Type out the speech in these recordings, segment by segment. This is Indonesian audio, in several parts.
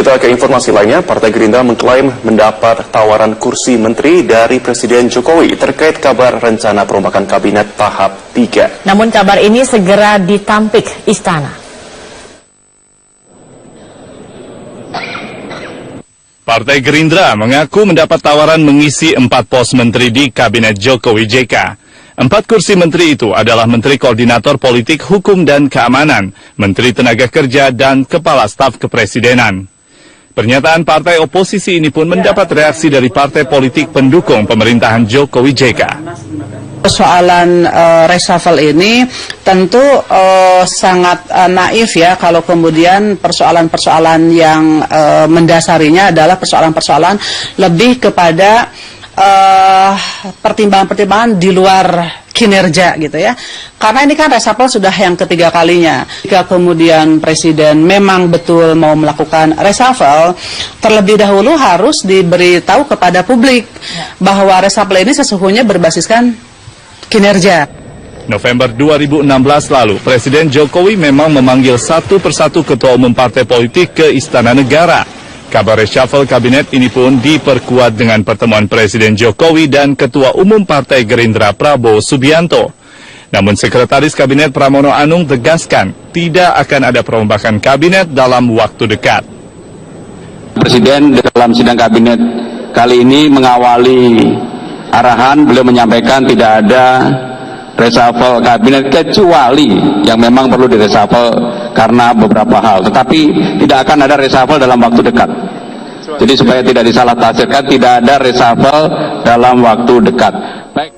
Kita ke informasi lainnya, Partai Gerindra mengklaim mendapat tawaran kursi menteri dari Presiden Jokowi terkait kabar rencana perombakan kabinet tahap 3. Namun kabar ini segera ditampik istana. Partai Gerindra mengaku mendapat tawaran mengisi 4 pos menteri di Kabinet Jokowi JK. 4 kursi menteri itu adalah Menteri Koordinator Politik, Hukum dan Keamanan, Menteri Tenaga Kerja, dan Kepala Staf Kepresidenan. Pernyataan partai oposisi ini pun mendapat reaksi dari partai politik pendukung pemerintahan Jokowi JK. Persoalan reshuffle ini tentu sangat naif ya kalau kemudian persoalan-persoalan yang mendasarinya adalah persoalan-persoalan lebih kepada pertimbangan-pertimbangan di luar kinerja gitu ya. Karena ini kan reshuffle sudah yang ketiga kalinya. Jika kemudian Presiden memang betul mau melakukan reshuffle, terlebih dahulu harus diberitahu kepada publik bahwa reshuffle ini sesungguhnya berbasiskan kinerja. November 2016 lalu, Presiden Jokowi memang memanggil satu persatu ketua umum partai politik ke Istana Negara. Kabar reshuffle kabinet ini pun diperkuat dengan pertemuan Presiden Jokowi dan Ketua Umum Partai Gerindra Prabowo Subianto. Namun Sekretaris Kabinet Pramono Anung tegaskan tidak akan ada perombakan kabinet dalam waktu dekat. Presiden dalam sidang kabinet kali ini mengawali arahan, beliau menyampaikan tidak ada reshuffle kabinet kecuali yang memang perlu direshuffle karena beberapa hal, tetapi tidak akan ada reshuffle dalam waktu dekat. Jadi supaya tidak disalah tafsirkan, tidak ada reshuffle dalam waktu dekat.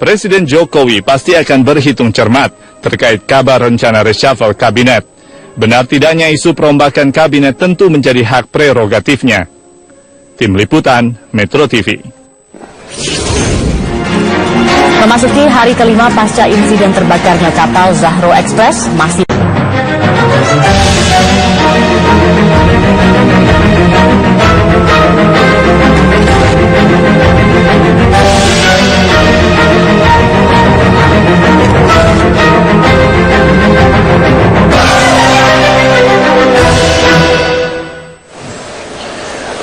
Presiden Jokowi pasti akan berhitung cermat terkait kabar rencana reshuffle kabinet. Benar tidaknya isu perombakan kabinet tentu menjadi hak prerogatifnya. Tim Liputan Metro TV. Memasuki hari kelima pasca insiden terbakarnya kapal Zahro Express, masih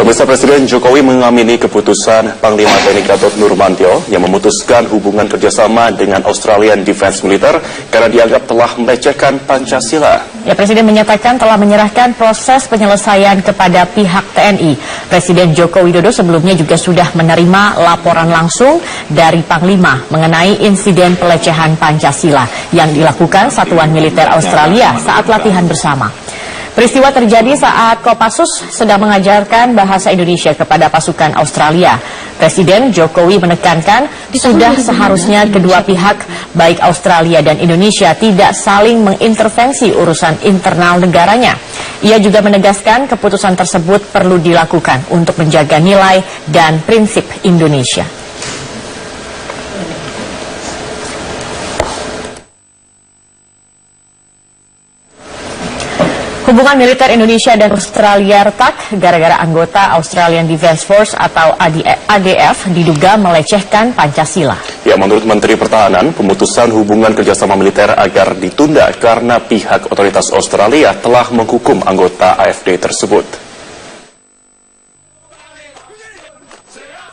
Pemirsa, Presiden Jokowi mengamini keputusan Panglima TNI Gatot Nurmantio yang memutuskan hubungan kerjasama dengan Australian Defense Militer karena dianggap telah melecehkan Pancasila. Ya, Presiden menyatakan telah menyerahkan proses penyelesaian kepada pihak TNI. Presiden Joko Widodo sebelumnya juga sudah menerima laporan langsung dari Panglima mengenai insiden pelecehan Pancasila yang dilakukan Satuan Militer Australia saat latihan bersama. Peristiwa terjadi saat Kopassus sedang mengajarkan bahasa Indonesia kepada pasukan Australia. Presiden Jokowi menekankan sudah seharusnya kedua pihak, baik Australia dan Indonesia, tidak saling mengintervensi urusan internal negaranya. Ia juga menegaskan keputusan tersebut perlu dilakukan untuk menjaga nilai dan prinsip Indonesia. Hubungan militer Indonesia dan Australia retak gara-gara anggota Australian Defense Force atau ADF diduga melecehkan Pancasila. Ya, menurut Menteri Pertahanan, pemutusan hubungan kerjasama militer agar ditunda karena pihak otoritas Australia telah menghukum anggota AFD tersebut.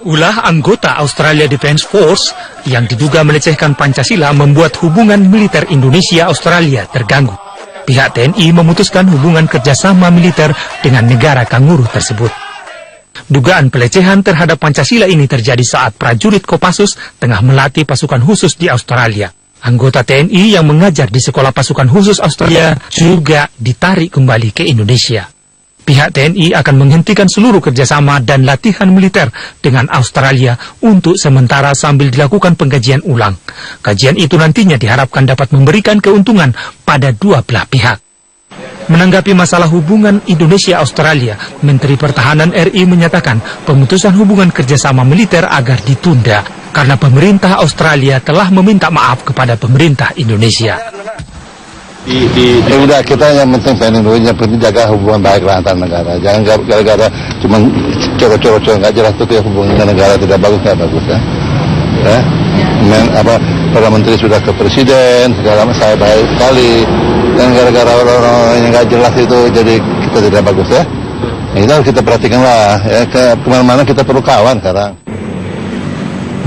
Ulah anggota Australia Defense Force yang diduga melecehkan Pancasila membuat hubungan militer Indonesia-Australia terganggu. Pihak TNI memutuskan hubungan kerjasama militer dengan negara kanguru tersebut. Dugaan pelecehan terhadap Pancasila ini terjadi saat prajurit Kopassus tengah melatih pasukan khusus di Australia. Anggota TNI yang mengajar di Sekolah Pasukan Khusus Australia juga ditarik kembali ke Indonesia. Pihak TNI akan menghentikan seluruh kerjasama dan latihan militer dengan Australia untuk sementara sambil dilakukan pengkajian ulang. Kajian itu nantinya diharapkan dapat memberikan keuntungan pada dua belah pihak. Menanggapi masalah hubungan Indonesia-Australia, Menteri Pertahanan RI menyatakan pemutusan hubungan kerjasama militer agar ditunda karena pemerintah Australia telah meminta maaf kepada pemerintah Indonesia. Udah, kita yang penting planning dulu, yang penting jaga hubungan baik lah antar negara. Jangan gara-gara cuma coro-coro nggak jelas itu ya, hubungan negara tidak bagus ya. Para menteri sudah ke presiden, segala macam saya baik sekali. Dan gara-gara orang-orang yang nggak jelas itu jadi kita tidak bagus ya. Nah, itu harus kita perhatikan lah, ya, kemana-mana kita perlu kawan sekarang.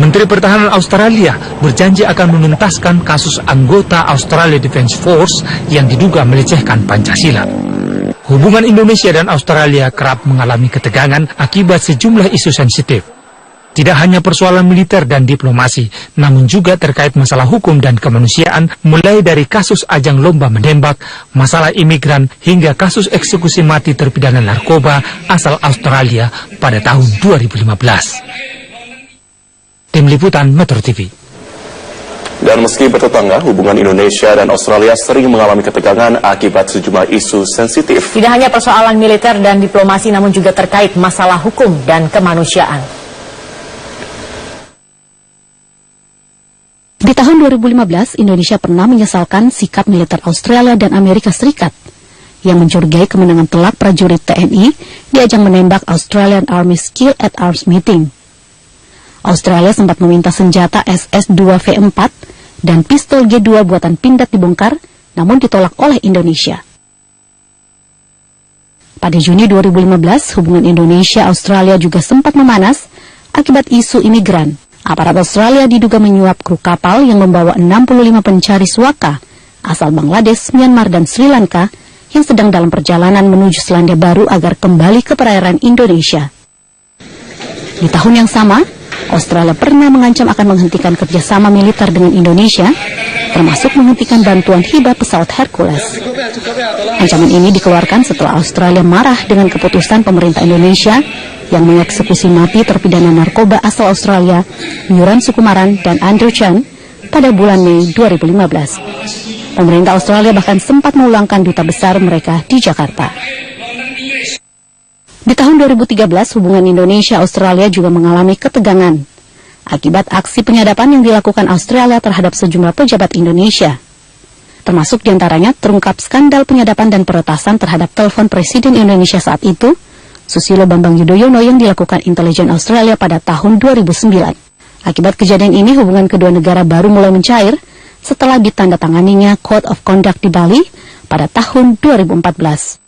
Menteri Pertahanan Australia berjanji akan menuntaskan kasus anggota Australia Defence Force yang diduga melecehkan Pancasila. Hubungan Indonesia dan Australia kerap mengalami ketegangan akibat sejumlah isu sensitif. Tidak hanya persoalan militer dan diplomasi, namun juga terkait masalah hukum dan kemanusiaan, mulai dari kasus ajang lomba menembak, masalah imigran, hingga kasus eksekusi mati terpidana narkoba asal Australia pada tahun 2015. Tim Liputan Metro TV. Dan meski bertetangga, hubungan Indonesia dan Australia sering mengalami ketegangan akibat sejumlah isu sensitif. Tidak hanya persoalan militer dan diplomasi, namun juga terkait masalah hukum dan kemanusiaan. Di tahun 2015, Indonesia pernah menyesalkan sikap militer Australia dan Amerika Serikat yang mencurigai kemenangan telak prajurit TNI di ajang menembak Australian Army Skill at Arms Meeting. Australia sempat meminta senjata SS-2V4 dan pistol G2 buatan Pindad dibongkar, namun ditolak oleh Indonesia. Pada Juni 2015, hubungan Indonesia-Australia juga sempat memanas akibat isu imigran. Aparat Australia diduga menyuap kru kapal yang membawa 65 pencari suaka asal Bangladesh, Myanmar, dan Sri Lanka yang sedang dalam perjalanan menuju Selandia Baru agar kembali ke perairan Indonesia. Di tahun yang sama, Australia pernah mengancam akan menghentikan kerjasama militer dengan Indonesia, termasuk menghentikan bantuan hibah pesawat Hercules. Ancaman ini dikeluarkan setelah Australia marah dengan keputusan pemerintah Indonesia yang mengeksekusi mati terpidana narkoba asal Australia, Yuran Sukumaran dan Andrew Chan pada bulan Mei 2015. Pemerintah Australia bahkan sempat mengulangkan duta besar mereka di Jakarta. Di tahun 2013, hubungan Indonesia-Australia juga mengalami ketegangan akibat aksi penyadapan yang dilakukan Australia terhadap sejumlah pejabat Indonesia. Termasuk diantaranya terungkap skandal penyadapan dan peretasan terhadap telepon Presiden Indonesia saat itu, Susilo Bambang Yudhoyono, yang dilakukan intelijen Australia pada tahun 2009. Akibat kejadian ini, hubungan kedua negara baru mulai mencair setelah ditandatanganinya Code of Conduct di Bali pada tahun 2014.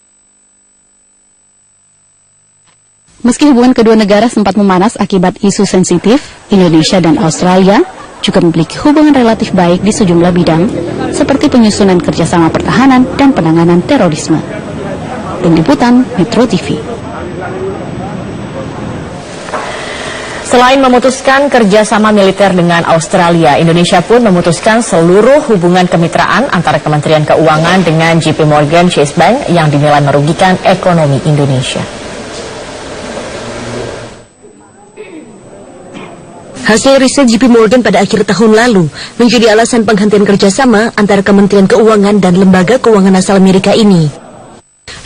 Meski hubungan kedua negara sempat memanas akibat isu sensitif, Indonesia dan Australia juga memiliki hubungan relatif baik di sejumlah bidang, seperti penyusunan kerjasama pertahanan dan penanganan terorisme. Tim Liputan Metro TV. Selain memutuskan kerjasama militer dengan Australia, Indonesia pun memutuskan seluruh hubungan kemitraan antara Kementerian Keuangan dengan JP Morgan Chase Bank yang dinilai merugikan ekonomi Indonesia. Hasil riset JP Morgan pada akhir tahun lalu menjadi alasan penghentian kerjasama antara Kementerian Keuangan dan lembaga keuangan asal Amerika ini.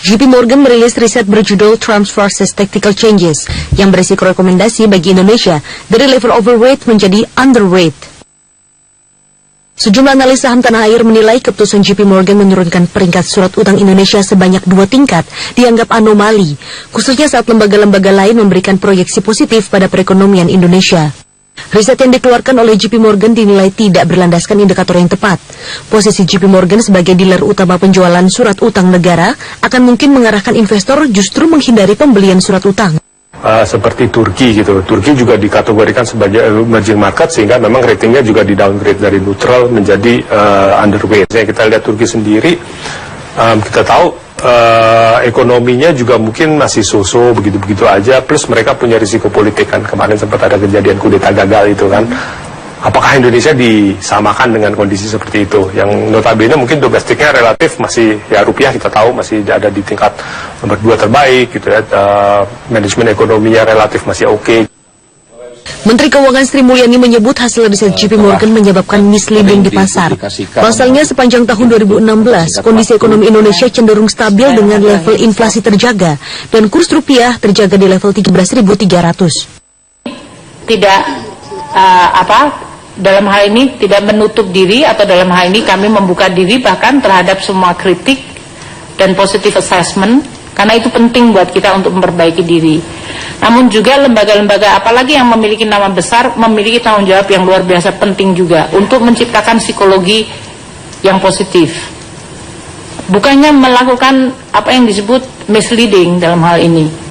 JP Morgan merilis riset berjudul Trump versus Tactical Changes yang berisi rekomendasi bagi Indonesia dari level overweight menjadi underweight. Sejumlah analis saham tanah air menilai keputusan JP Morgan menurunkan peringkat surat utang Indonesia sebanyak 2 tingkat dianggap anomali, khususnya saat lembaga-lembaga lain memberikan proyeksi positif pada perekonomian Indonesia. Riset yang dikeluarkan oleh JP Morgan dinilai tidak berlandaskan indikator yang tepat. Posisi JP Morgan sebagai dealer utama penjualan surat utang negara akan mungkin mengarahkan investor justru menghindari pembelian surat utang. Seperti Turki gitu. Turki juga dikategorikan sebagai emerging market sehingga memang ratingnya juga di-downgrade dari neutral menjadi underweight. Kita lihat Turki sendiri, kita tahu ekonominya juga mungkin masih so-so begitu-begitu aja, plus mereka punya risiko politik kan. Kemarin sempat ada kejadian kudeta gagal itu kan. Apakah Indonesia disamakan dengan kondisi seperti itu? Yang notabene mungkin domestiknya relatif masih, ya rupiah kita tahu masih ada di tingkat nomor 2 terbaik gitu ya. Manajemen ekonominya relatif masih oke. Menteri Keuangan Sri Mulyani menyebut hasil riset JP Morgan menyebabkan misleading di pasar. Pasalnya sepanjang tahun 2016, kondisi ekonomi Indonesia cenderung stabil dengan level inflasi terjaga dan kurs rupiah terjaga di level 13.300. Tidak dalam hal ini tidak menutup diri, atau dalam hal ini kami membuka diri bahkan terhadap semua kritik dan positive assessment, karena itu penting buat kita untuk memperbaiki diri. Namun juga lembaga-lembaga apalagi yang memiliki nama besar memiliki tanggung jawab yang luar biasa penting juga untuk menciptakan psikologi yang positif. bukannya melakukan apa yang disebut misleading dalam hal ini.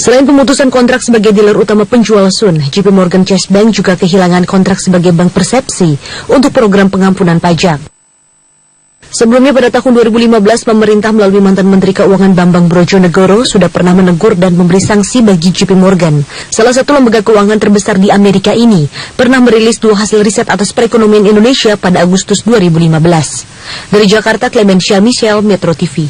Selain pemutusan kontrak sebagai dealer utama penjual Sun, JP Morgan Chase Bank juga kehilangan kontrak sebagai bank persepsi untuk program pengampunan pajak. Sebelumnya pada tahun 2015, pemerintah melalui mantan Menteri Keuangan Bambang Brojonegoro sudah pernah menegur dan memberi sanksi bagi JP Morgan. Salah satu lembaga keuangan terbesar di Amerika ini pernah merilis 2 hasil riset atas perekonomian Indonesia pada Agustus 2015. Dari Jakarta, Clementia Michelle, Metro TV.